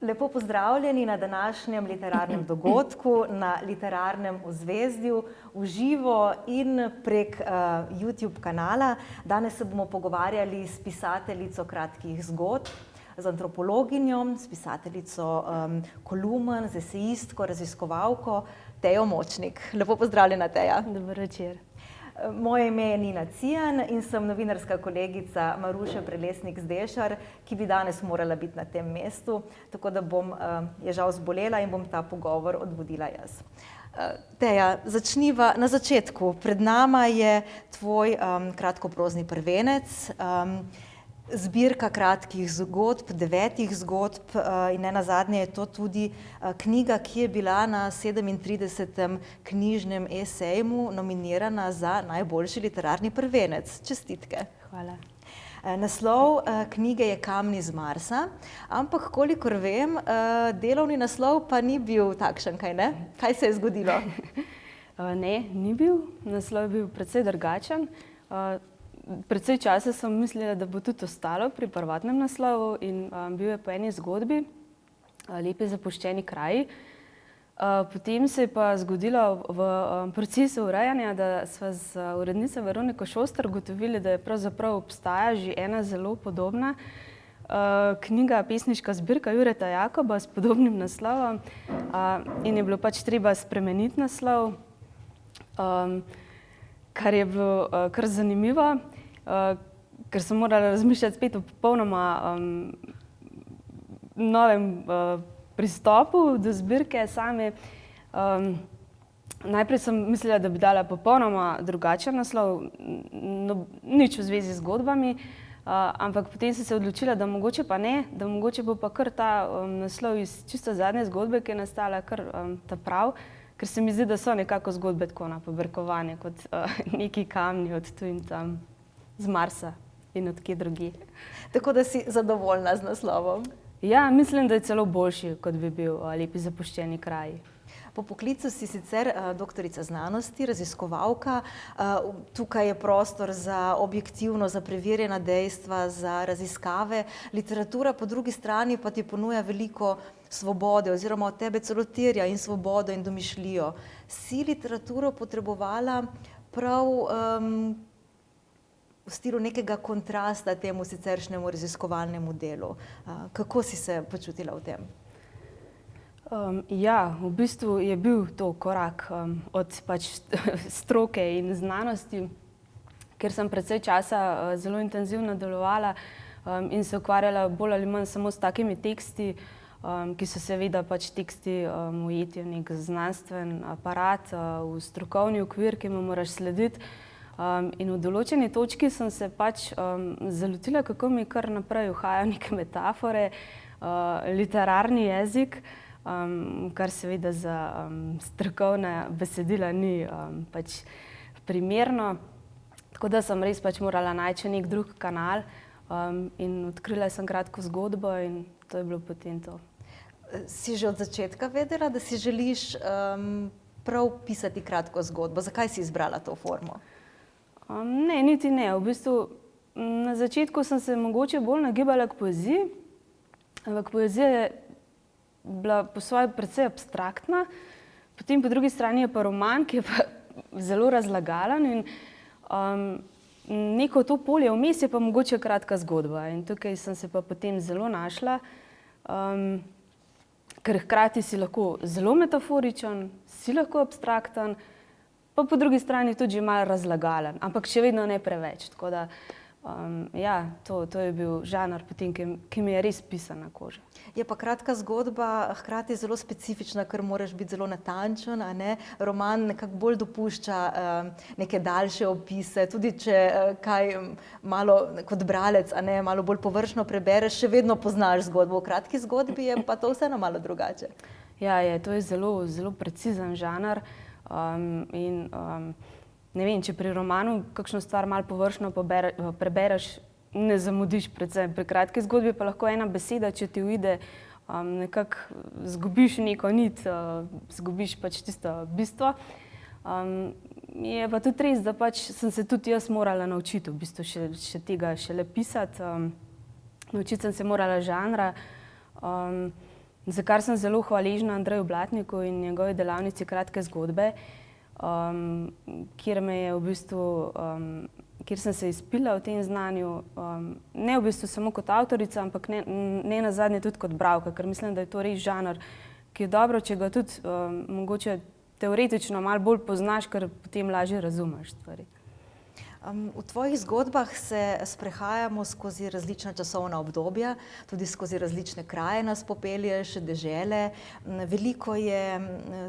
Lepo pozdravljeni na današnjem literarnem dogodku, na Literarnem ozvezdju, v živo in prek YouTube kanala. Danes se bomo pogovarjali s pisateljico kratkih zgodb, z antropologinjo, s pisateljico kolumen, z esejistko, raziskovalko Tejo Močnik. Lepo pozdravljena, Teja. Dober večer. Moje ime je Nina Cijan in sem novinarska kolegica Maruše Prelesnik-Zdešar, ki bi danes morala biti na tem mestu, tako da je žal zbolela in bom ta pogovor odvodila jaz. Teja, začniva na začetku. Pred nama je tvoj kratkoprozni prvenec, zbirka kratkih zgodb, 9 zgodb in nenazadnje je to tudi knjiga, ki je bila na 37. knjižnem esejmu nominirana za najboljši literarni prvenec. Čestitke. Hvala. Naslov knjige je Kamni z Marsa, ampak kolikor vem, delovni naslov pa ni bil takšen, kaj ne? Kaj se je zgodilo? Ne, ni bil. Naslov je bil precej drugačen. Precej časa sem mislila, da bo tudi ostalo pri prvotnem naslovu in bil je po eni zgodbi, Lepi zapuščeni kraji. Potem se je pa zgodilo v procesu urejanja, da sva z urednico Veroniko Šoster ugotovili, da je pravzaprav obstaja že ena zelo podobna knjiga, pesniška zbirka Jureta Jakoba s podobnim naslovom in je bilo pač treba spremeniti naslov, kar je bilo kar zanimivo, ker sem morala razmišljati spet o popolnoma novem pristopu do zbirke same. Najprej sem mislila, da bi dala popolnoma drugačen naslov, nič v zvezi z zgodbami, ampak potem sem se odločila, da mogoče pa ne, da mogoče bo pa kar ta naslov iz čisto zadnje zgodbe, ki je nastala, kar ta prav, ker se mi zdi, da so nekako zgodbe tako na pobrkovanje, kot neki kamni od tu in tam, z Marsa in od kje drugje. Tako da si zadovoljna z naslovom? Ja, mislim, da je celo boljši, kot bi bil Lepi zapuščeni kraji. Po poklicu si sicer doktorica znanosti, raziskovalka. Tukaj je prostor za objektivno, za preverjena dejstva, za raziskave. Literatura po drugi strani pa ti ponuja veliko svobode oziroma od tebe celo terja in svobodo in domišljijo. Si literaturo potrebovala prav v stilu nekega kontrasta temu siceršnjemu raziskovalnemu delu? Kako si se počutila v tem? Ja, v bistvu je bil to korak od pač stroke in znanosti, ker sem precej časa zelo intenzivno delovala in se ukvarjala bolj ali manj samo s takimi teksti, ki so seveda pač teksti ujeti v nek znanstven aparat, v strokovni okvir, ki mu moraš slediti. In v določeni točki sem se pač zalotila, kako mi kar naprej uhajajo neke metafore, literarni jezik, kar seveda za strokovna besedila ni pač primerno. Tako da sem res pač morala najti nek drug kanal in odkrila sem kratko zgodbo in to je bilo potem to. Si že od začetka vedela, da si želiš prav pisati kratko zgodbo? Zakaj si izbrala to formo? Ne, niti ne. V bistvu na začetku sem se mogoče bolj nagibala k poeziji, ampak poezija je bila po svoje precej abstraktna. Potem po drugi strani je pa roman, ki je pa zelo razlagalen in neko to polje vmes je pa mogoče kratka zgodba. In tukaj sem se pa potem zelo našla, ker hkrati si lahko zelo metaforičen, si lahko abstrakten, pa po drugi strani tudi že malo razlagalen, ampak še vedno ne preveč. Tako da, ja, to je bil žanr potem, ki mi je res pisan na kožo. Je pa kratka zgodba hkrati zelo specifična, ker moraš biti zelo natančen, a ne? Roman nekako bolj dopušča neke daljše opise, tudi če kaj malo kot bralec, a ne, malo bolj površno prebereš, še vedno poznaš zgodbo. V kratki zgodbi je pa to vseeno malo drugače. Ja, to je zelo, zelo precizen žanr. Ne vem, če pri romanu kakšno stvar malo površno prebereš, ne zamudiš predvsem. Pri kratki zgodbi pa lahko ena beseda, če ti uide, nekako zgubiš neko nit, zgubiš pač tisto bistvo. Je pa tudi res, da pač sem se tudi jaz morala naučiti v bistvu še tega šele pisati. Naučiti sem se morala žanra. za kar sem zelo hvaležna Andreju Blatniku in njegovi delavnici Kratke zgodbe, kjer me je v bistvu, kjer sem se izpila v tem znanju, ne v bistvu samo kot avtorica, ampak ne nazadnje tudi kot bralka, ker mislim, da je to res žanr, ki je dobro, če ga tudi mogoče teoretično malo bolj poznaš, ker potem lažje razumeš stvari. V tvojih zgodbah se sprehajamo skozi različna časovna obdobja, tudi skozi različne kraje nas popelješ, dežele. Veliko je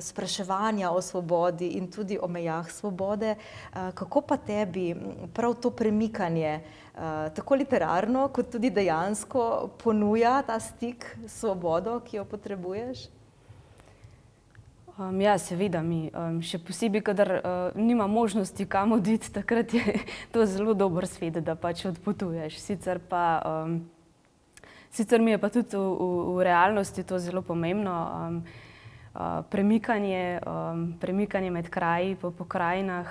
spraševanja o svobodi in tudi o mejah svobode. Kako pa tebi prav to premikanje, tako literarno kot tudi dejansko, ponuja ta stik s svobodo, ki jo potrebuješ? Ja, seveda mi. Še posebej, kadar nima možnosti kam oditi, takrat je to zelo dober svet, da pač odpotuješ. Sicer mi je pa tudi v realnosti to zelo pomembno. Premikanje med kraji, po pokrajinah,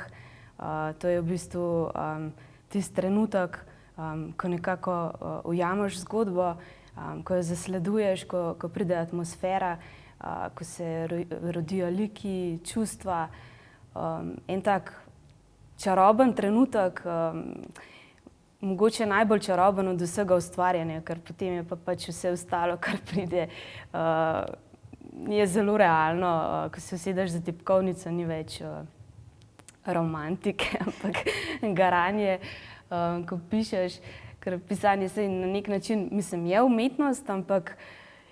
to je v bistvu tisti trenutek, ko nekako ujameš zgodbo, ko jo zasleduješ, ko pride atmosfera, ko se rodijo liki, čustva. En tak čaroben trenutek, mogoče najbolj čaroben od vsega ustvarjanja, ker potem je pa pač vse ostalo, kar pride, je zelo realno. Ko se usedeš za tipkovnico, ni več romantike, ampak garanje, ko pišeš, ker pisanje se na nek način, mislim, je umetnost, ampak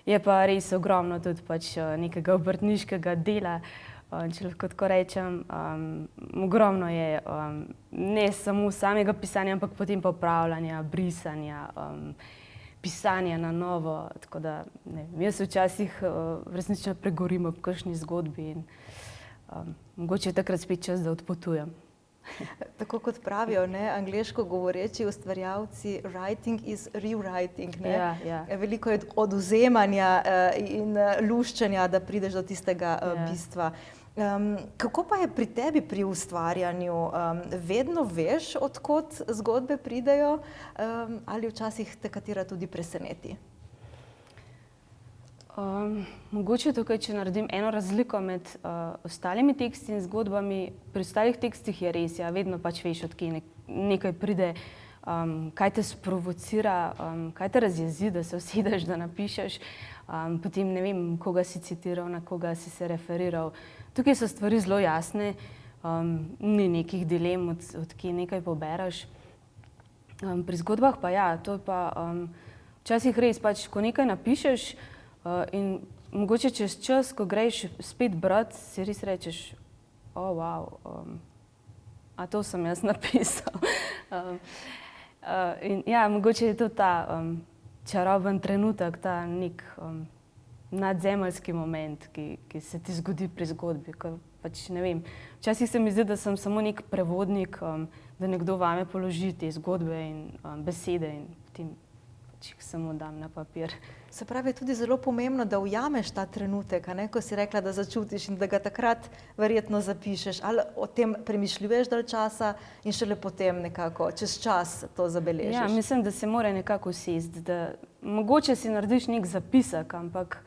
je pa res ogromno tudi pač nekega obrtniškega dela, če lahko tako rečem. Ogromno je ne samo samega pisanja, ampak potem popravljanja, brisanja, pisanja na novo. Tako da jaz včasih resnično pregorim ob kakšni zgodbi in mogoče je takrat spet čas, da odpotujem. Tako kot pravijo, angleško govoreči ustvarjalci, writing is rewriting. Ja. Veliko je odvzemanja in luščenja, da prideš do tistega bistva. Kako pa je pri tebi pri ustvarjanju? Vedno veš, od kod zgodbe pridejo, ali včasih te katera tudi preseneti? Mogoče tukaj, če naredim eno razliko med ostalimi teksti in zgodbami. Pri ostalih tekstih je res, ja, vedno pač veš, od kje nekaj pride, kaj te sprovocira, kaj te razjezi, da se usedeš, da napišeš. Potem ne vem, koga si citiral, na koga si se referiral. Tukaj so stvari zelo jasne, ni nekih dilem, od kje nekaj pobereš. Pri zgodbah pa ja, to je pa včasih res pač, ko nekaj napišeš, in mogoče čez čas, ko greš spet brat, si res rečeš, wow, a to sem jaz napisal. In ja, mogoče je to ta čaroben trenutek, ta nek nadzemeljski moment, ki se ti zgodi pri zgodbi. Pač ne vem, včasih se mi zdi, da sem samo nek prevodnik, da nekdo vame položi te zgodbe in besede in potem pač jih samo dam na papir. Se pravi, je tudi zelo pomembno, da ujameš ta trenutek, ko si rekla, da začutiš in da ga takrat verjetno zapišeš. Ali o tem premišljuješ dalj časa in šele potem nekako čez čas to zabeležiš? Ja, mislim, da se mora nekako usesti, da mogoče si narediš nek zapisek, ampak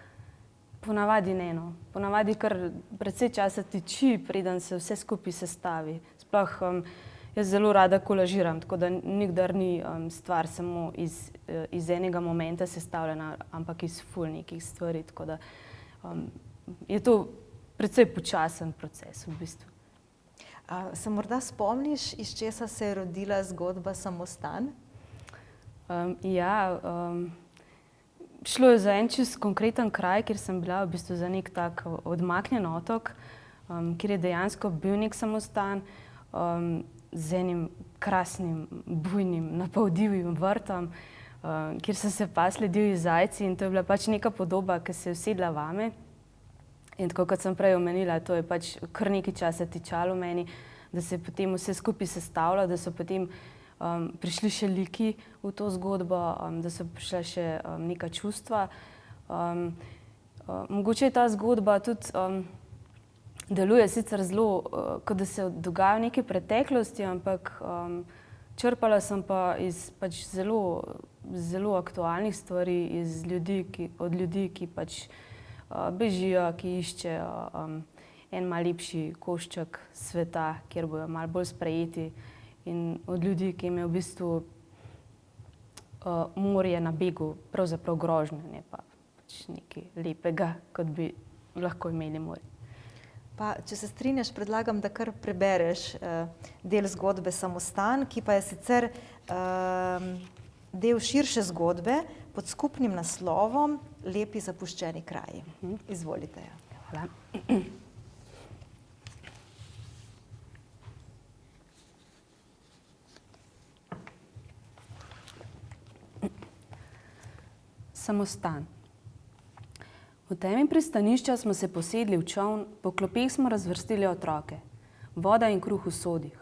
ponavadi ne. Ponavadi kar precej časa tiči, preden se vse skupaj sestavi. Sploh jaz zelo rada kolažiram, tako da nikdar ni stvar samo iz enega momenta sestavljena, ampak iz ful nekih stvari, tako da je to precej počasen proces v bistvu. Se morda spomniš, iz česa se je rodila zgodba Samostan? Ja, šlo je za en čisto konkreten kraj, kjer sem bila v bistvu za nek tak odmaknjen otok, kjer je dejansko bil nek samostan, z enim krasnim, bujnim, napoldivjim vrtom, kjer so se pasli divji zajci in to je bila pač neka podoba, ki se je usedla vame. In tako kot sem prej omenila, to je pač kar nekaj časa tičalo meni, da se je potem vse skupaj sestavilo, da so potem prišli še liki v to zgodbo, da so prišla še neka čustva. Mogoče je ta zgodba tudi deluje sicer zelo, kot da se dogaja v neki preteklosti, ampak črpala sem pa iz pač zelo aktualnih stvari, od ljudi, ki pač bežijo, ki iščejo en malo lepši košček sveta, kjer bojo malo bolj sprejeti, in od ljudi, ki jim je v bistvu morje na begu pravzaprav grožnja, ne pa pač nekaj lepega, kot bi lahko imeli morje. Pa, če se strinjaš, predlagam, da kar prebereš del zgodbe Samostan, ki pa je sicer del širše zgodbe pod skupnim naslovom Lepi zapuščeni kraji. Izvolite. Hvala. Samostan. V temi pristanišča smo se posedli v čoln, po klopeh smo razvrstili otroke. Voda in kruh v sodih.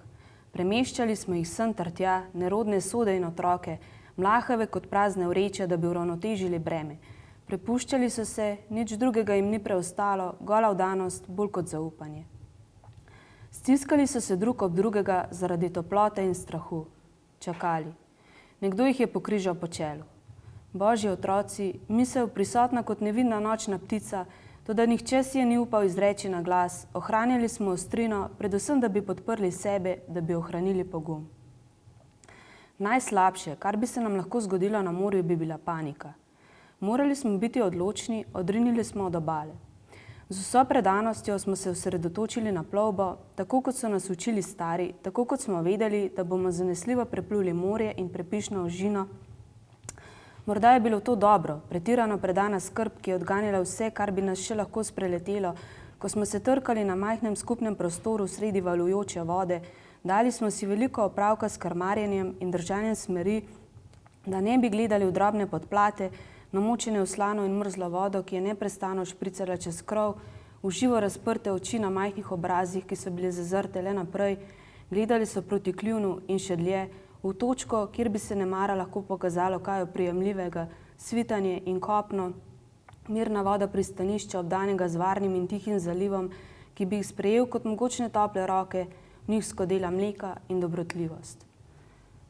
Premeščali smo jih sem ter tja, nerodne sode in otroke, mlahave kot prazne vreče, da bi uravnotežili breme. Prepuščali so se, nič drugega jim ni preostalo, gola vdanost, bolj kot zaupanje. Stiskali so se drug ob drugega zaradi toplote in strahu. Čakali. Nekdo jih je pokrižal po čelu. Božji otroci, misel prisotna kot nevidna nočna ptica, toda nihče si je ni upal izreči na glas, ohranjali smo ostrino, predvsem da bi podprli sebe, da bi ohranili pogum. Najslabše, kar bi se nam lahko zgodilo na morju, bi bila panika. Morali smo biti odločni, odrinili smo od obale. Z vso predanostjo smo se osredotočili na plovbo, tako kot so nas učili stari, tako kot smo vedeli, da bomo zanesljivo prepluli morje in prepišno ožino. Morda je bilo to dobro, pretirano predana skrb, ki je odganjala vse, kar bi nas še lahko spreletelo, ko smo se trkali na majhnem skupnem prostoru sredi valujoče vode, dali smo si veliko opravka s krmarjenjem in držanjem smeri, da ne bi gledali v drobne podplate, namočene v slano in mrzlo vodo, ki je neprestano špricala čez krov, v živo razprte oči na majhnih obrazih, ki so bile zazrte le naprej, gledali so proti kljunu in še dlje, v točko, kjer bi se nemara lahko pokazalo kaj oprijemljivega, svitanje in kopno, mirna voda pristanišča obdanega z varnim in tihim zalivom, ki bi jih sprejel kot mogočne tople roke, v njih skodela mleka in dobrotljivost.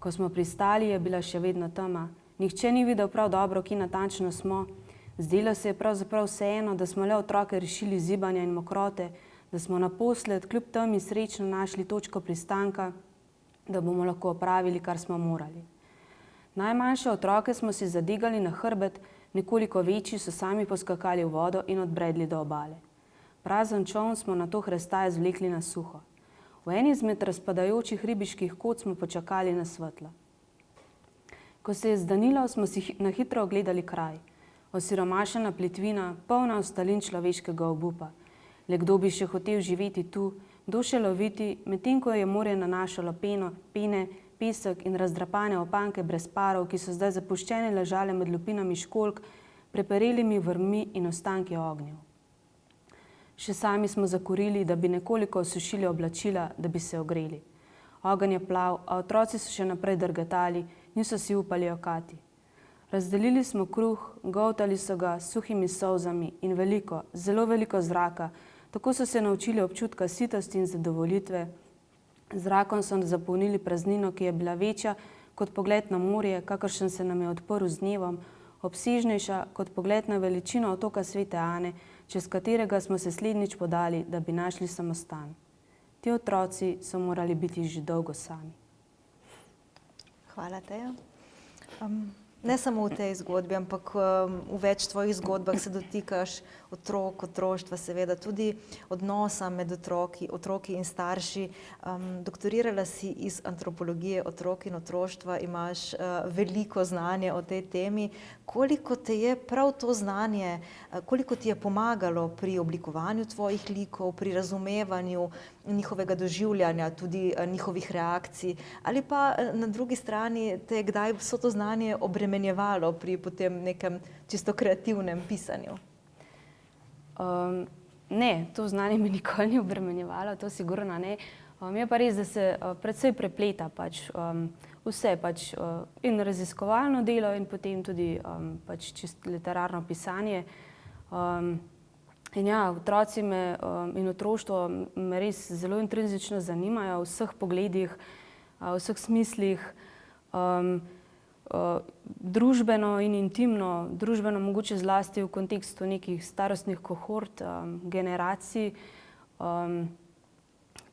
Ko smo pristali, je bila še vedno tema. Nihče ni videl prav dobro, kje natančno smo. Zdelo se je pravzaprav vseeno, da smo le otroke rešili zibanja in mokrote, da smo naposled kljub temi srečno našli točko pristanka, da bomo lahko opravili, kar smo morali. Najmanjše otroke smo si zadigali na hrbet, nekoliko večji so sami poskakali v vodo in odbredli do obale. Prazen čoln smo na to hrestaj zvlekli na suho. V eni izmed razpadajočih ribiških kod smo počakali na svetlo. Ko se je zdanilo, smo si na hitro ogledali kraj. Osiromašena plitvina, polna ostalin človeškega obupa. Le kdo bi še hotel živeti tu, kdo še loviti, medtem ko je morje nanašalo pene, pesek in razdrapane opanke brez parov, ki so zdaj zapuščene ležale med lupinami školjk, preperelimi vrvmi in ostanki ognjev. Še sami smo zakurili, da bi nekoliko osušili oblačila, da bi se ogreli. Ogenj je plav, a otroci so še naprej drgetali, niso si upali jokati. Razdelili smo kruh, goltali so ga s suhimi solzami in veliko, zelo veliko zraka, tako so se naučili občutka sitosti in zadovoljitve. Zrakom so zapolnili praznino, ki je bila večja kot pogled na morje, kakršen se nam je odprl z dnevom, obsežnejša kot pogled na veličino otoka Svete Ane, čez katerega smo se slednjič podali, da bi našli samostan. Ti otroci so morali biti že dolgo sami. Hvala, Teja. Ne samo v tej zgodbi, ampak v več tvojih zgodbah se dotikaš otrok, otroštva, seveda tudi odnosa med otroki in starši. Doktorirala si iz antropologije otrok in otroštva, imaš veliko znanja o tej temi. Koliko te je prav to znanje, koliko ti je pomagalo pri oblikovanju tvojih likov, pri razumevanju njihovega doživljanja, tudi njihovih reakcij, ali pa na drugi strani te je kdaj vso to znanje obremenjevalo pri potem nekem čisto kreativnem pisanju? Ne, to znanje me nikoli ni obremenjevalo, to sigurno ne. Je pa res, da se precej prepleta vse, in raziskovalno delo in potem tudi čisto literarno pisanje. In ja, otroci in otroštvo me res zelo intrinzično zanimajo v vseh pogledih, v vseh smislih. družbeno in intimno, družbeno mogoče zlasti v kontekstu nekih starostnih kohort, generacij,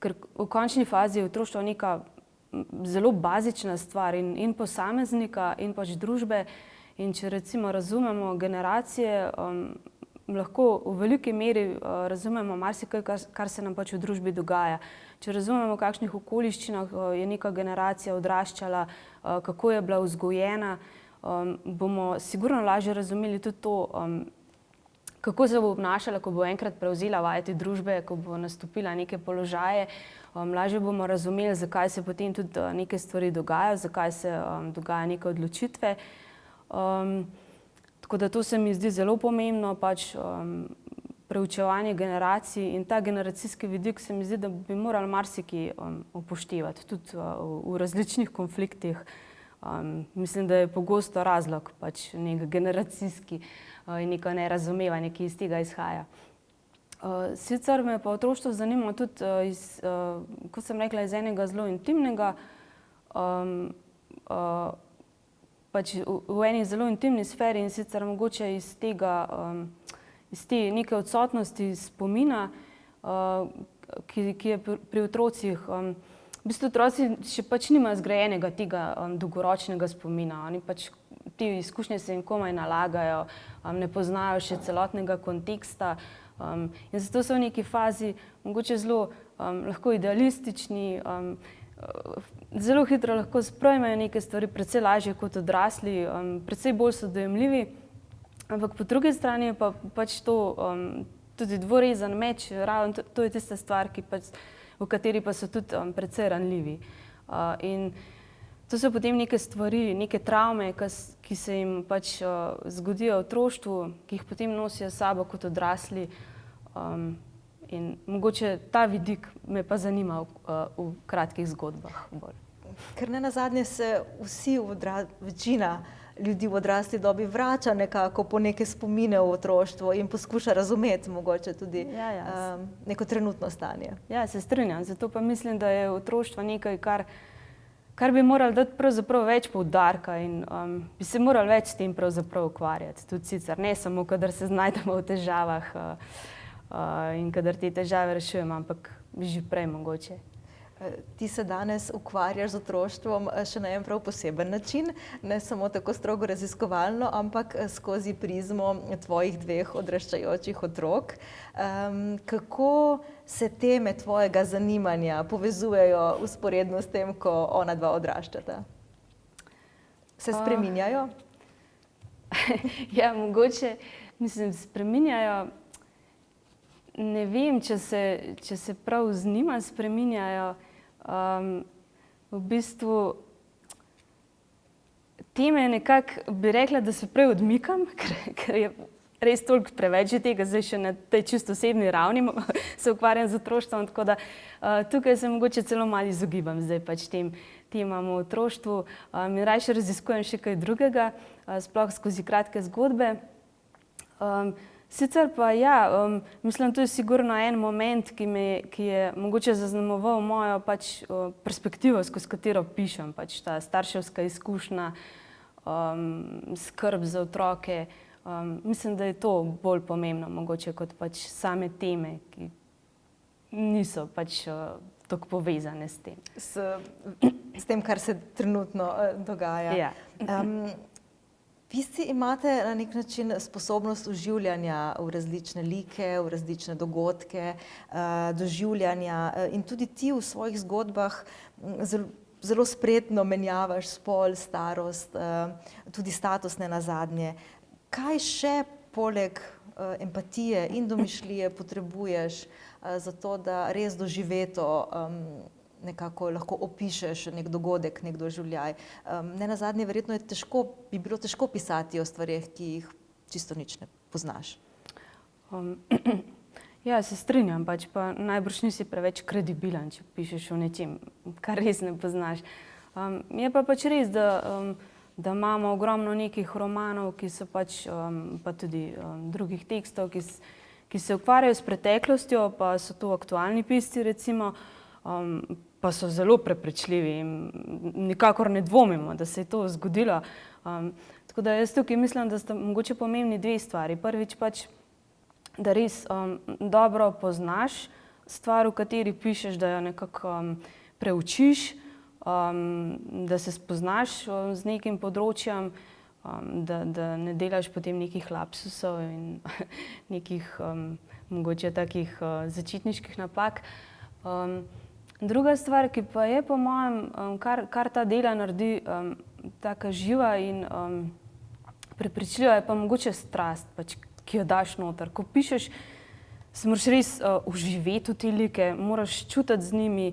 ker v končni fazi je otroštvo neka zelo bazična stvar in posameznika in pač družbe. In če recimo razumemo generacije, lahko v veliki meri razumemo marsikaj, kar se nam pač v družbi dogaja. Če razumemo, v kakšnih okoliščinah je neka generacija odraščala, kako je bila vzgojena, bomo sigurno lažje razumeli tudi to, kako se bo obnašala, ko bo enkrat prevzela vajeti družbe, ko bo nastopila neke položaje. Lažje bomo razumeli, zakaj se potem tudi neke stvari dogajajo, zakaj se dogaja neke odločitve. Tako da to se mi zdi zelo pomembno, pač preučevanje generacij in ta generacijski vidik se mi zdi, da bi morali marsikaj upoštevati, tudi v različnih konfliktih. Mislim, da je pogosto razlog pač nek generacijski in neko nerazumevanje, ki iz tega izhaja. Sicer me pa otroštvo zanima tudi, kot sem rekla, iz enega zelo intimnega, pač v eni zelo intimni sferi in sicer mogoče iz te neke odsotnosti spomina, ki je pri otrocih. V bistvu otroci še pač nimajo zgrajenega tega dolgoročnega spomina. Oni pač te izkušnje se jim komaj nalagajo, ne poznajo še celotnega konteksta. In zato so v neki fazi mogoče zelo lahko idealistični, zelo hitro lahko sprejmejo neke stvari, precej lažje kot odrasli, precej bolj so dojemljivi. Ampak po drugi strani je pa pač to tudi dvorezan meč, ravno to je tista stvar, v kateri pa so tudi precej ranljivi. In to so potem neke stvari, neke travme, ki se jim pač zgodijo v otroštvu, ki jih potem nosijo s sabo kot odrasli. In mogoče ta vidik me pa zanima v kratkih zgodbah bolj. Ker nenazadnje se vsi, večina ljudi v odrasli dobi vrača nekako po neke spomine v otroštvo in poskuša razumeti mogoče tudi neko trenutno stanje. Ja, se strinjam. Zato pa mislim, da je otroštvo nekaj, kar bi morali dati pravzaprav več poudarka in bi se morali več s tem pravzaprav ukvarjati. Tudi sicer ne samo, kadar se znajdemo v težavah in kadar te težave rešujemo, ampak že prej mogoče. Ti se danes ukvarjaš z otroštvom še na en prav poseben način, ne samo tako strogo raziskovalno, ampak skozi prizmo tvojih dveh odraščajočih otrok. Kako se teme tvojega zanimanja povezujejo vzporedno s tem, ko ona dva odraščata? Se spreminjajo? Ja, mogoče, mislim, spreminjajo. Ne vem, če se prav z njima spreminjajo. V bistvu teme nekako bi rekla, da se prej odmikam, ker je res toliko preveč tega, zdaj še na tej čisto osebni ravni se ukvarjam z otroštvom, tako da tukaj se mogoče celo malo izogibam zdaj pač temam o otroštvu. In rajše raziskujem še kaj drugega, sploh skozi kratke zgodbe. Sicer pa ja, mislim, to je sigurno en moment, ki je mogoče zaznamoval mojo pač perspektivo, skozi katero pišem, pač ta starševska izkušnja, skrb za otroke. Mislim, da je to bolj pomembno mogoče kot pač same teme, ki niso pač tako povezane s tem. S tem, kar se trenutno dogaja. Ja. Pisci imate na nek način sposobnost vživljanja v različne like, v različne dogodke, doživljanja in tudi ti v svojih zgodbah zelo spretno menjavaš spol, starost, tudi status nenazadnje. Kaj še poleg empatije in domišljije potrebuješ za to, da res doživeto nekako lahko opišeš nek dogodek, nek doživljaj. Nenazadnje verjetno bi bilo težko pisati o stvareh, ki jih čisto nič ne poznaš. Ja, se strinjam, pač pa najbrž nisi preveč kredibilen, če pišeš o nečem, kar res ne poznaš. Je pa pač res, da imamo ogromno nekih romanov, ki so pač, pa tudi drugih tekstov, ki se ukvarjajo s preteklostjo, pa so to aktualni pisci recimo, pa so zelo prepričljivi in nikakor ne dvomimo, da se je to zgodilo. Tako da jaz tukaj mislim, da sta mogoče pomembni dve stvari. Prvič pač, da res dobro poznaš stvar, v kateri pišeš, da jo nekako preučiš, da se spoznaš z nekim področjem, da ne delaš potem nekih lapsusov in nekih mogoče takih začetniških napak. Druga stvar, ki pa je po mojem, kar ta dela naredi taka živa in prepričljiva, je pa mogoče strast, pač, ki jo daš noter. Ko pišeš, se moraš res uživeti v te like, moraš čutiti z njimi,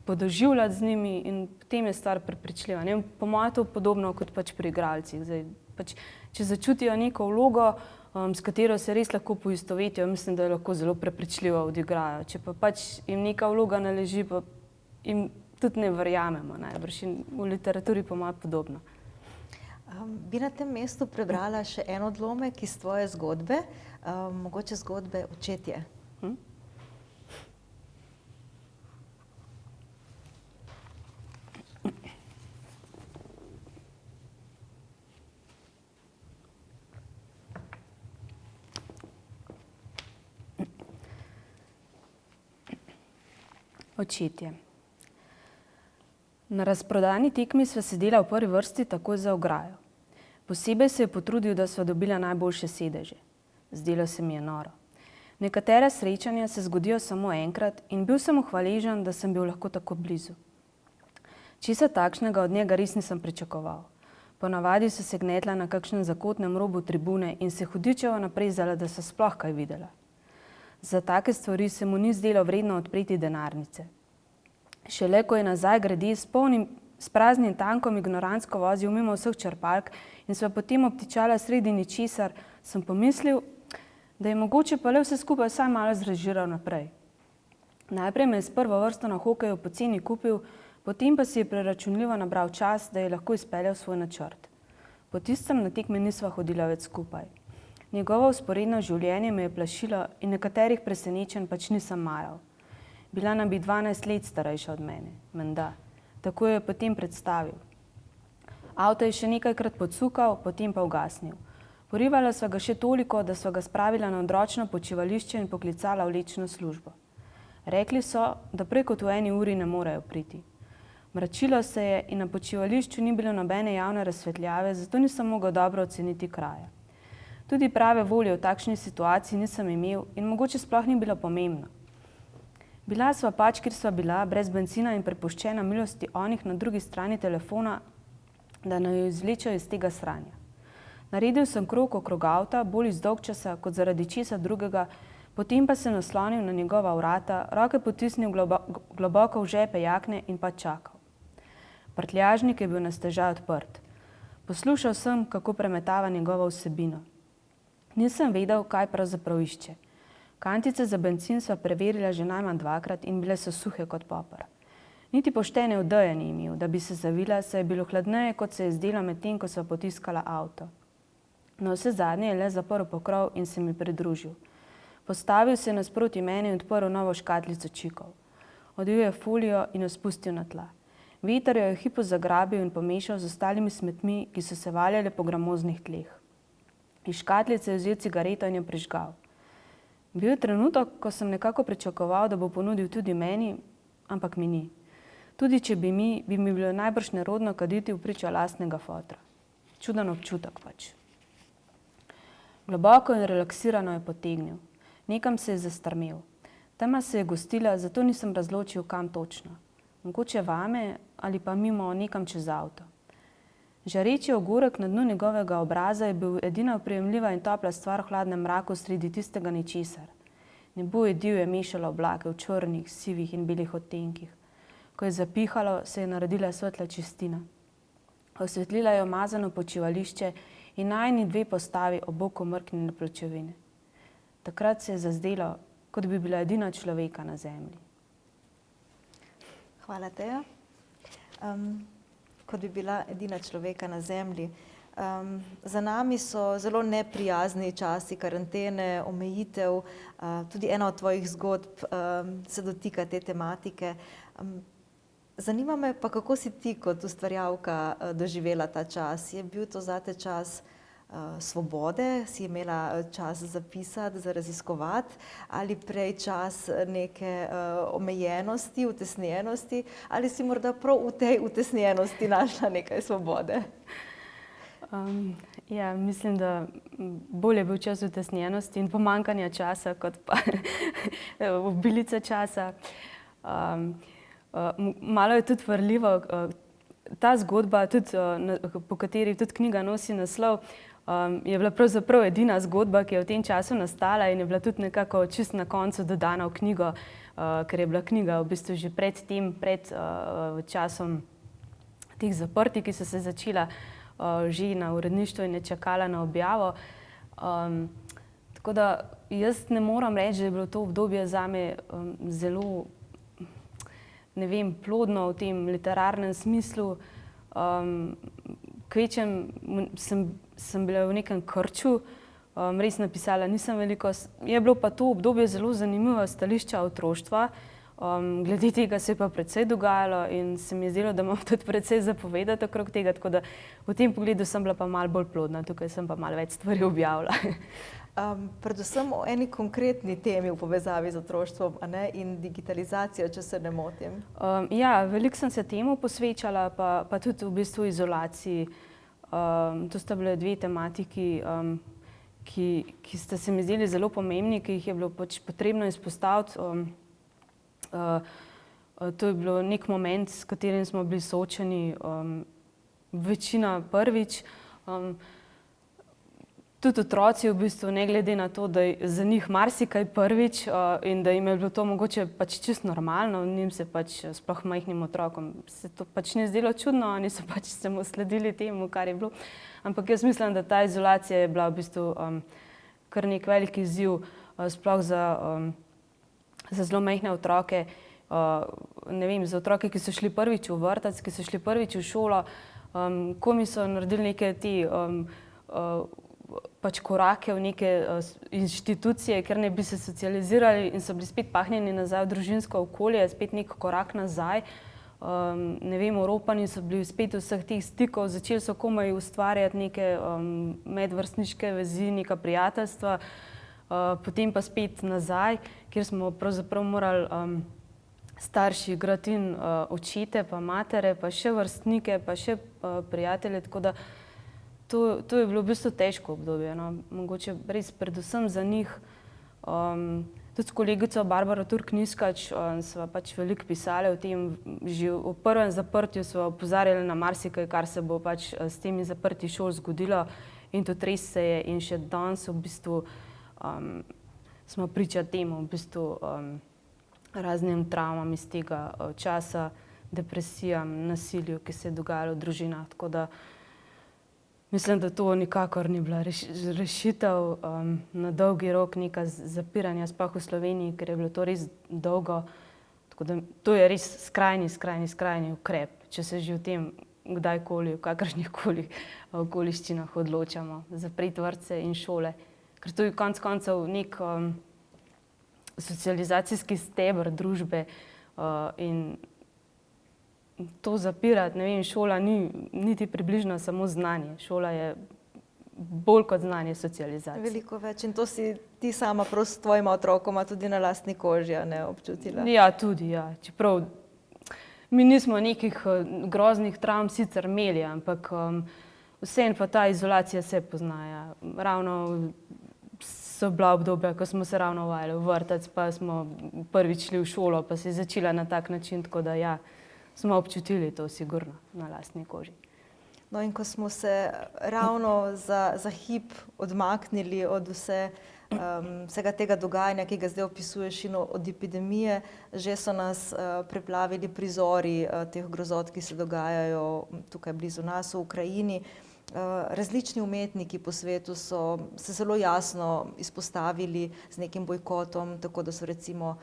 podoživljati z njimi in potem je stvar prepričljiva. Ne? Po mojem je to podobno kot pač pri igralcih. Zdaj, pač, če začutijo neko vlogo, s katero se res lahko poistovetijo, mislim, da jo lahko zelo prepričljivo odigrajo. Če pa pač jim neka vloga ne leži, pa jim tudi ne verjamemo. Najbrž in v literaturi po mojem podobno. Bi na tem mestu prebrala še en odlomek iz tvoje zgodbe, mogoče zgodbe Očetje. Očetje. Na razprodani tekmi sva sedela v prvi vrsti takoj za ograjo. Posebej se je potrudil, da sva dobila najboljše sedeže. Zdelo se mi je noro. Nekatera srečanja se zgodijo samo enkrat in bil sem mu hvaležen, da sem bil lahko tako blizu. Česa takšnega od njega res nisem pričakoval. Ponavadi so se gnetla na kakšnem zakotnem robu tribune in se hudičevo naprezala, da so sploh kaj videla. Za take stvari se mu ni zdelo vredno odpreti denarnice. Šele ko je nazaj grede s praznim tankom ignorantsko vozil mimo vseh črpalk in sva potem obtičala sredi ničesar, sem pomislil, da je mogoče pa le vse skupaj vsaj malo zrežiral naprej. Najprej me je s prvo vrsto na hokeju poceni kupil, potem pa si je preračunljivo nabral čas, da je lahko izpeljal svoj načrt. Po tistem na tekme nisva hodila več skupaj. Njegovo vzporedno življenje me je plašilo in nekaterih presenečenj pač nisem maral. Bila nam bi 12 let starejša od mene, menda. Tako jo je potem predstavil. Avto je še nekajkrat podsukal, potem pa ugasnil. Porivala sva ga še toliko, da sva ga spravila na odročno počivališče in poklicala v lečno službo. Rekli so, da prej kot v 1 uri ne morejo priti. Mračilo se je in na počivališču ni bilo nobene javne razsvetljave, zato nisem mogel dobro oceniti kraja. Tudi prave volje v takšni situaciji nisem imel in mogoče sploh ni bilo pomembno. Bila sva pač, kjer sva bila, brez bencina in prepuščena milosti onih na drugi strani telefona, da naj jo izvlečejo iz tega sranja. Naredil sem krog okrog avta, bolj iz dolgčasa kot zaradi česa drugega, potem pa se naslonil na njegova vrata, roke potisnil globoko v žepe jakne in pa čakal. Prtljažnik je bil na stežaj odprt. Poslušal sem, kako premetava njegovo vsebino. Nisem vedel, kaj pravzaprav išče. Kantice za bencin sva preverila že najmanj 2-krat in bile so suhe kot popar. Niti poštene odeje ni imel, da bi se zavila, saj je bilo hladneje, kot se je zdelo medtem, ko sva potiskala avto. Na vse zadnje je le zaprl pokrov in se mi pridružil. Postavil se je nasproti meni in odprl novo škatlico čikov. Odvil je folijo in jo spustil na tla. Veter jo je hipo zagrabil in pomešal z ostalimi smetmi, ki so se valjale po gramoznih tleh. Iz škatlice je vzel cigareto in jo prižgal. Bil je trenutek, ko sem nekako pričakoval, da bo ponudil tudi meni, ampak mi ni. Tudi če bi mi bilo najbrž nerodno kaditi v pričo lastnega fotra. Čuden občutek pač. Globoko in relaksirano je potegnil. Nekam se je zastrmel. Tema se je gostila, zato nisem razločil, kam točno. Mogoče vame ali pa mimo nekam čez avto. Žareči ogorek na dnu njegovega obraza je bil edina oprijemljiva in topla stvar v hladnem mraku sredi tistega ničesar. Nebo je divje mešalo oblake v črnih, sivih in belih odtenkih. Ko je zapihalo, se je naredila svetla čistina. Osvetlila je umazano počivališče in najini 2 postavi ob boku mrknjene pločevine. Takrat se je zazdelo, kot bi bila edina človeka na zemlji. Hvala, Teja. Kot bi bila edina človeka na zemlji. Za nami so zelo neprijazni časi karantene, omejitev. Tudi ena od tvojih zgodb se dotika te tematike. Zanima me pa, kako si ti kot ustvarjalka doživela ta čas? Je bil to zate čas svobode, si imela čas za pisati, za raziskovati, ali prej čas neke omejenosti, utesnjenosti, ali si morda prav v tej utesnjenosti našla nekaj svobode? Ja, mislim, da bolje je bil čas utesnjenosti in pomanjkanja časa, kot pa obilica časa. Malo je tudi varljivo, ta zgodba, tudi, po kateri tudi knjiga nosi naslov, je bila pravzaprav edina zgodba, ki je v tem času nastala in je bila tudi nekako čisto na koncu dodana v knjigo, ker je bila knjiga v bistvu že pred časom teh zaprtij, ki so se začela že na uredništvu in je čakala na objavo. Tako da jaz ne moram reči, da je bilo to obdobje zame zelo, ne vem, plodno v tem literarnem smislu. Kvečjem sem bila v nekem krču, res napisala nisem veliko. Je bilo pa to obdobje zelo zanimivo s stališča otroštva. Glede tega se je pa precej dogajalo in se mi je zdelo, da imam tudi precej zapovedati okrog tega, tako da v tem pogledu sem bila pa malo bolj plodna, tukaj sem pa malo več stvari objavila. Predvsem o eni konkretni temi v povezavi z otroštvom, a ne, in digitalizacijo, če se ne motim. Ja, veliko sem se temu posvečala, pa tudi v bistvu izolaciji. To sta bile dve tematiki, ki sta se mi zdeli zelo pomembni, ki jih je bilo pač potrebno izpostaviti. To je bilo nek moment, s katerim smo bili soočeni večina prvič. Tudi otroci v bistvu, ne glede na to, da je za njih marsikaj prvič in da jim je bilo to mogoče pač čisto normalno, njim se pač, sploh majhnim otrokom, se to pač ni zdelo čudno, oni so pač samo sledili temu, kar je bilo. Ampak jaz mislim, da ta izolacija je bila v bistvu kar nek velik izziv, sploh za zelo majhne otroke. Ne vem, za otroke, ki so šli prvič v vrtec, ki so šli prvič v šolo, ko mi so naredili neke te pač korake v neke inštitucije, ker ne bi se socializirali in so bili spet pahnjeni nazaj v družinsko okolje, spet nek korak nazaj. Ne vem, oropani so bili spet vseh teh stikov, začeli so komaj ustvarjati neke medvrstniške vezi, neka prijateljstva, potem pa spet nazaj, kjer smo pravzaprav morali starši igrati in očete, pa matere, pa še vrstnike, pa še prijatelje, tako da to je bilo v bistvu težko obdobje, no. Mogoče res predvsem za njih. Tudi s kolegico Barbaro Turk-Niskač sva pač veliko pisali o tem, že v prvem zaprtju sva opozarjali na marsikaj, kar se bo pač s temi zaprtji šol zgodilo in tudi res se je in še danes v bistvu smo priča temu, v bistvu raznim travmam iz tega časa, depresijam, nasilju, ki se je dogajalo v družinah, tako da mislim, da to nikakor ni bila rešitev na dolgi rok, neka zapiranja, sploh v Sloveniji, ker je bilo to res dolgo. Tako da to je res skrajni ukrep, če se že v tem kdajkoli, v kakršnihkoli okoliščinah odločamo zapreti vrtce in šole. Ker to je konec koncev nek socializacijski steber družbe in to zapirati, ne vem, šola ni niti približno samo znanje. Šola je bolj kot znanje socializacija. Veliko več in to si ti sama prav s tvojima otrokoma tudi na lastni koži, a ne, občutila? Ja, tudi, ja. Čeprav mi nismo nekih groznih travm sicer imeli, ampak vseeno pa ta izolacija se pozna, ja. Ravno so bila obdobja, ko smo se ravno uvajali v vrtec, pa smo prvič šli v šolo, pa se je začela na tak način, tako da ja, smo občutili to sigurno na lastni koži. No, in ko smo se ravno za hip odmaknili od vsega tega dogajanja, ki ga zdaj opisuješ, in od epidemije, že so nas preplavili prizori teh grozot, ki se dogajajo tukaj blizu nas v Ukrajini. Različni umetniki po svetu so se zelo jasno izpostavili z nekim bojkotom, tako da so recimo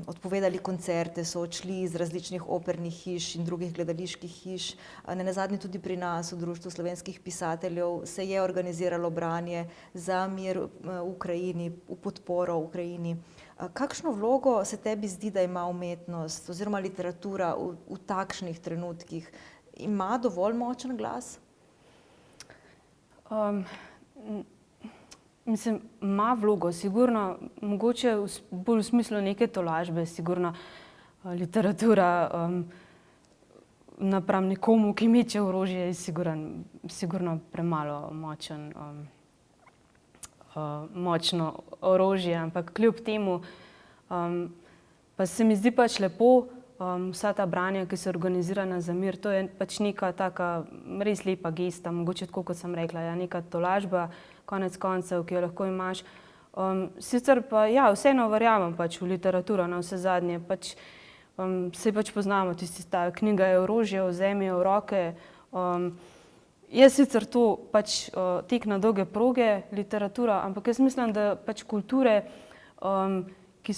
odpovedali koncerte, so odšli iz različnih opernih hiš in drugih gledaliških hiš. Nenazadnje tudi pri nas v Društvu slovenskih pisateljev se je organiziralo branje za mir v Ukrajini, v podporo Ukrajini. Kakšno vlogo se tebi zdi, da ima umetnost oziroma literatura v takšnih trenutkih? Ima dovolj močen glas? Mislim, ima vlogo, sigurno, mogoče bolj v smislu neke tolažbe, sigurno literatura napram nekomu, ki meče orožje, je sigurno premalo močno orožje, ampak kljub temu pa se mi zdi pač lepo vsa ta branja, ki so organizirana za mir, to je pač neka taka res lepa gesta, mogoče tako, kot sem rekla, neka tolažba, konec koncev, ki jo lahko imaš. Sicer pa ja, vseeno verjamem pač v literaturo, na vse zadnje, pač se pač poznamo, tisti stavek, knjiga je orožje, vzemi jo v roke. Je sicer to pač tek na dolge proge, literatura, ampak jaz mislim, da pač kulture, ki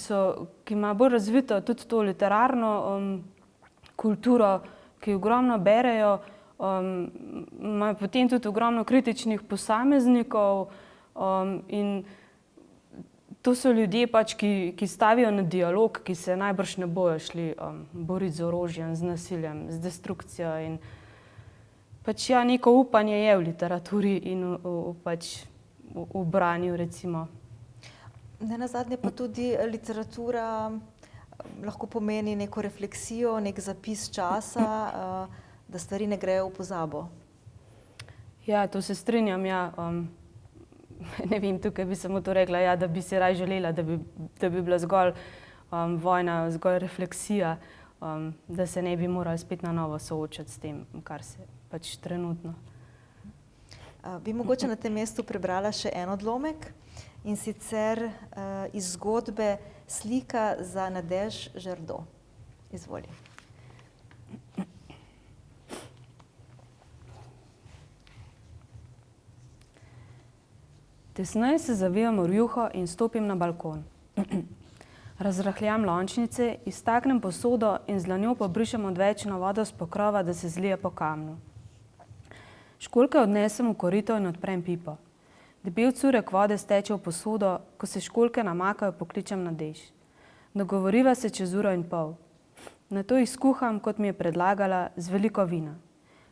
ima bolj razvito tudi to literarno kulturo, ki ogromno berejo, imajo potem tudi ogromno kritičnih posameznikov in to so ljudje pač, ki stavijo na dialog, ki se najbrž ne bojo šli boriti z orožjem, z nasiljem, z destrukcijo in pač ja, neko upanje je v literaturi in v branju, recimo. Nenazadnje pa tudi literatura lahko pomeni neko refleksijo, nek zapis časa, da stvari ne grejo v pozabo. Ja, to se strinjam, ja. Ne vem, tukaj bi samo to rekla, ja, da bi si raje želela, da bi bila zgolj vojna, zgolj refleksija, da se ne bi morali spet na novo soočati s tem, kar se pač trenutno. Bi mogoče na tem mestu prebrala še en odlomek, in sicer iz zgodbe Slika za Nadège Žerdo. Izvoli. Tesneje se zavijem v rjuho in stopim na balkon. Razrahljam lončnice, iztaknem posodo in z dlanjo pobrišem odvečno vodo s pokrova, da se zlije po kamnu. Školjke odnesem v korito in odprem pipo. Debel curek vode steče v posodo, ko se školjke namakajo, pokličem Nadège. Dogovoriva se čez 1,5 ure. Nato jih skuham, kot mi je predlagala, z veliko vina.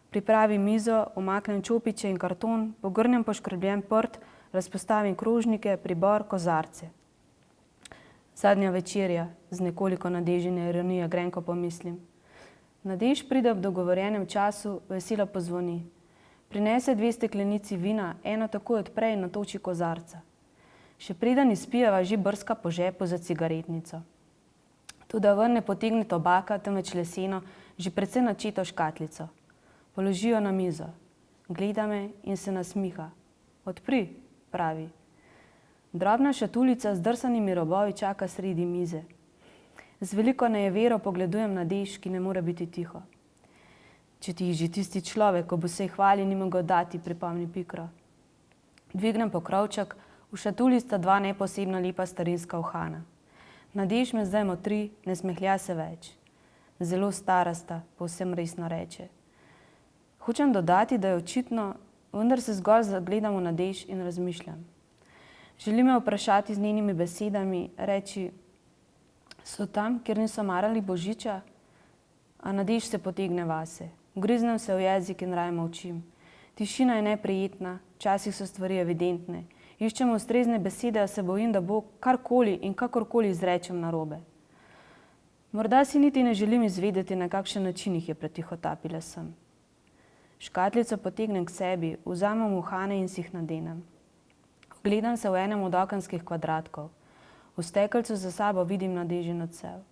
Pripravim mizo, umaknem čopiče in karton, pogrnem poškrobljen prt, razpostavim krožnike, pribor, kozarce. Zadnja večerja, z nekoliko Nadèžine ironije grenko pomislim. Nadège pride ob dogovorjenem času, veselo pozvoni. Prinese 2 steklenici vina, eno takoj odpre in natoči kozarca. Še preden izpijeva, že brska po žepu za cigaretnico. Toda ven ne potegne tobaka, temveč leseno, že precej načeto škatlico. Položi jo na mizo. Gleda me in se nasmiha. Odpri, pravi. Drobna šatulica z drsanimi robovi čaka sredi mize. Z veliko nejevero pogledujem Nadège, ki ne more biti tiho. Če ti že tisti človek, ko bo se hvali, ni mogel dati, pripomni Pikro. Dvignem pokrovček, v šatuli sta 2 neposebno lepa starinska uhana. Nadège me zdaj motri, ne smehlja se več. Zelo stara sta, povsem resno reče. Hočem dodati, da je očitno, vendar se zgolj zagledam v Nadège in razmišljam. Želi me vprašati z njenimi besedami, reči, so tam, kjer niso marali Božiča? A Nadège se potegne vase. Ugriznem se v jezik in raje molčim. Tišina je neprijetna, včasih so stvari evidentne. Iščem ustrezne besede, a se bojim, da bo karkoli in kakorkoli izrečem narobe. Morda si niti ne želim izvedeti, na kakšen način jih je pretihotapila sem. Škatlico potegnem k sebi, vzamem uhane in si jih nadenem. Ogledam se v enem od okenskih kvadratkov. V stekelcu za sabo vidim Nadèžin odsev.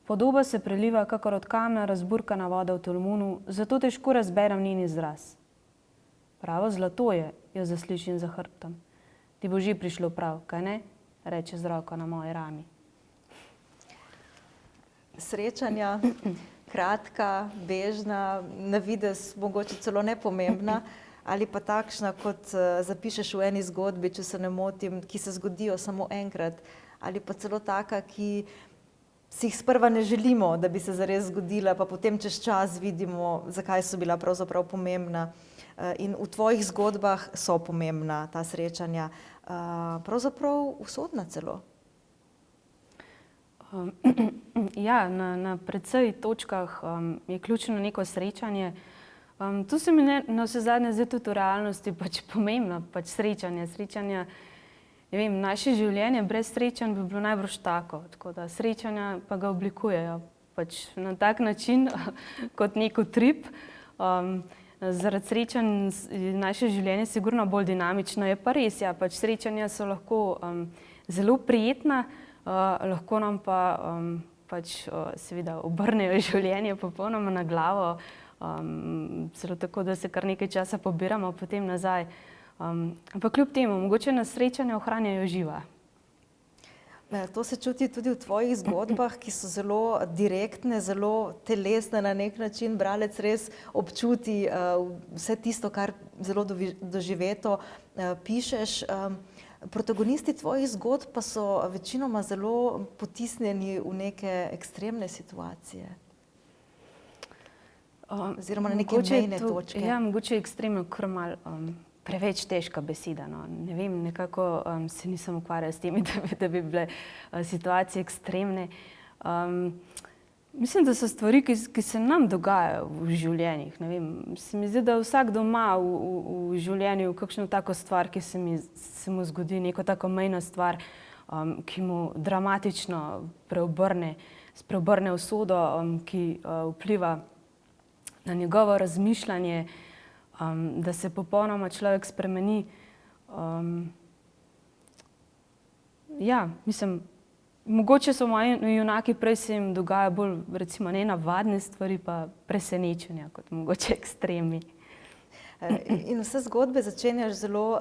Podoba se preliva, kakor od kamna razburkana voda v tolmunu, zato težko razberem njen izraz. Pravo zlato je, jo zaslišim za hrbtom. Ti bo že prišlo prav, kaj ne? Reče z roko na moji rami. Srečanja, kratka, bežna, na videz mogoče celo nepomembna, ali pa takšna, kot zapišeš v eni zgodbi, če se ne motim, ki se zgodijo samo enkrat, ali pa celo taka, ki si jih sprva ne želimo, da bi se zares zgodila, pa potem čez čas vidimo, zakaj so bila pravzaprav pomembna. In v tvojih zgodbah so pomembna ta srečanja, pravzaprav usodna celo. Ja, na precej točkah je ključno neko srečanje. Tu se mi na vse zadnje zdi tudi v realnosti pač pomembno, pač srečanje. Ne vem, naše življenje brez srečanj bi bilo najbrž tako, tako da srečanja pa ga oblikujejo pač na tak način kot nek utrip. Zaradi srečanj je naše življenje sigurno bolj dinamično. Je pa res, ja, pač srečanja so lahko zelo prijetna, lahko nam pa pač seveda obrnejo življenje popolnoma na glavo, celo tako, da se kar nekaj časa pobiramo potem nazaj. Ampak kljub temu, mogoče nas srečanja ohranjajo živa. To se čuti tudi v tvojih zgodbah, ki so zelo direktne, zelo telesne na nek način. Bralec res občuti vse tisto, kar zelo doživeto pišeš. Protagonisti tvojih zgodb pa so večinoma zelo potisnjeni v neke ekstremne situacije. Oziroma na neke mejne točke. Ja, mogoče ekstremno kar malo preveč težka beseda. No. Ne vem, nekako se nisem ukvarjala s tem, da bi bile situacije ekstremne. Mislim, da so stvari, ki se nam dogajajo v življenjih. Ne vem, se mi zdi, da vsakdo ima v življenju kakšno tako stvar, ki se mu zgodi, neko tako mejno stvar, ki mu dramatično preobrne usodo, ki vpliva na njegovo razmišljanje, da se popolnoma človek spremeni. Ja, mislim, mogoče so moji junaki, prej se jim dogaja bolj recimo nenavadne stvari, pa presenečenja kot mogoče ekstremi. In vse zgodbe začenjaš zelo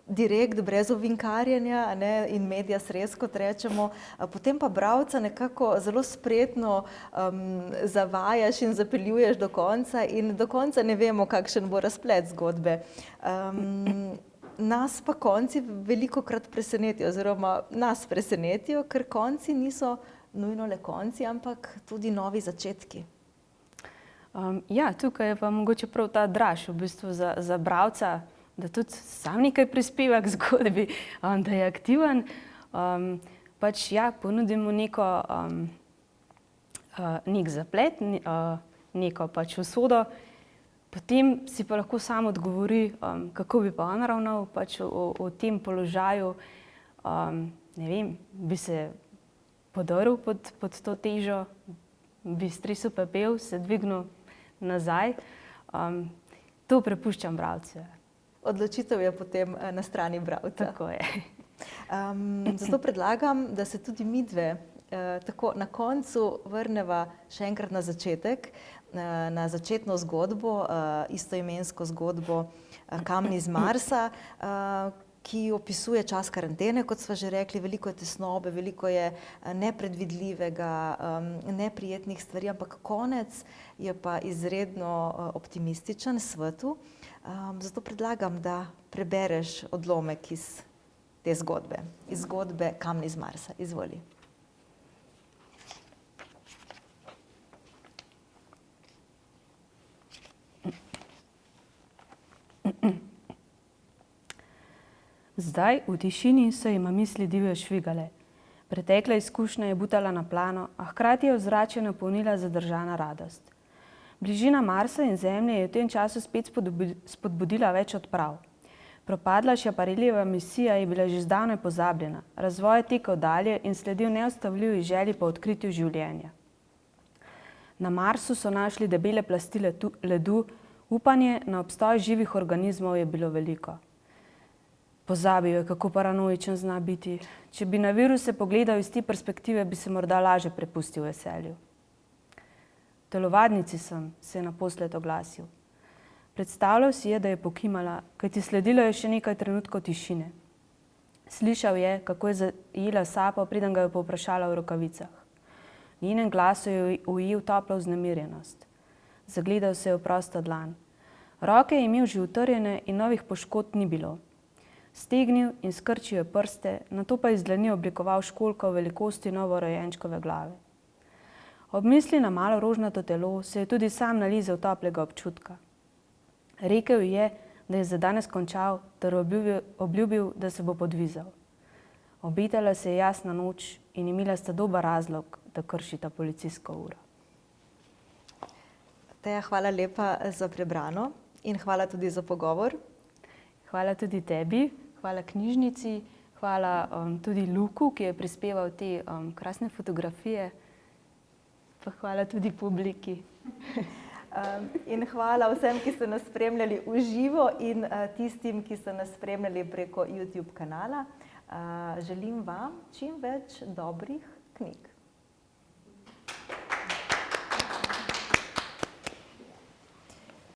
direkt, brez ovinkarjenja, in medias res, kot rečemo. Potem pa bralca nekako zelo spretno zavajaš in zapeljuješ do konca in do konca ne vemo, kakšen bo razplet zgodbe. Nas pa konci velikokrat presenetijo, oziroma nas presenetijo, ker konci niso nujno le konci, ampak tudi novi začetki. Ja, tukaj je pa mogoče prav ta draž v bistvu za bralca, da tudi sam nekaj prispeva k zgodbi, da je aktiven. Pač ja, ponudimo nek zaplet, neko pač usodo, potem si pa lahko sam odgovori, kako bi pa on ravnal pač v tem položaju. Ne vem, bi se podrl pod to težo, bi stresel pepel, se dvignil nazaj. To prepuščam bralcu. Odločitev je potem na strani bralca. Tako je. Zato predlagam, da se tudi midve tako na koncu vrneva še enkrat na začetek, na začetno zgodbo, istoimensko zgodbo Kamen iz Marsa, ki opisuje čas karantene, kot sva že rekli. Veliko je tesnobe, veliko je nepredvidljivega, neprijetnih stvari, ampak konec je pa izredno optimističen, svetu. Zato predlagam, da prebereš odlomek iz te zgodbe, iz zgodbe Kamen iz Marsa. Izvoli. Zdaj v tišini so jima misli divje švigale. Pretekla izkušnja je butala na plano, a hkrati je ozračje napolnila zadržana radost. Bližina Marsa in Zemlje je v tem času spet spodbudila več odprav. Propadla Schiaparellijeva misija je bila že zdavnaj pozabljena, razvoj je tekel dalje in sledil neustavljivi želji po odkritju življenja. Na Marsu so našli debele plasti ledu, upanje na obstoj živih organizmov je bilo veliko. Pozabil je, kako paranoičen zna biti. Če bi na viruse pogledal iz te perspektive, bi se morda laže prepustil veselju. Telovadnici sem, se je naposled oglasil. Predstavljal si je, da je pokimala, kajti sledilo je še nekaj trenutkov tišine. Slišal je, kako je zajela sapo, preden ga je povprašala o rokavicah. V njenem glasu je ujel toplo vznemirjenost. Zagledal se je v prosto dlan. Roke je imel že utrjene in novih poškodb ni bilo. stegnil in skrčil je prste, nato pa iz dlani oblikoval školjko velikosti novorojenčkove glave. Ob misli na malo rožnato telo se je tudi sam nalizel toplega občutka. Rekel je, da je za danes končal, ter obljubil, da se bo podvizal. Obetala se je jasna noč in imela sta dober razlog, da kršita policijsko uro. Teja, hvala lepa za prebrano in hvala tudi za pogovor. Hvala tudi tebi, hvala knjižnici, hvala tudi Luku, ki je prispeval te krasne fotografije, pa hvala tudi publiki. In hvala vsem, ki ste nas spremljali v živo in tistim, ki ste nas spremljali preko YouTube kanala. Želim vam čim več dobrih knjig.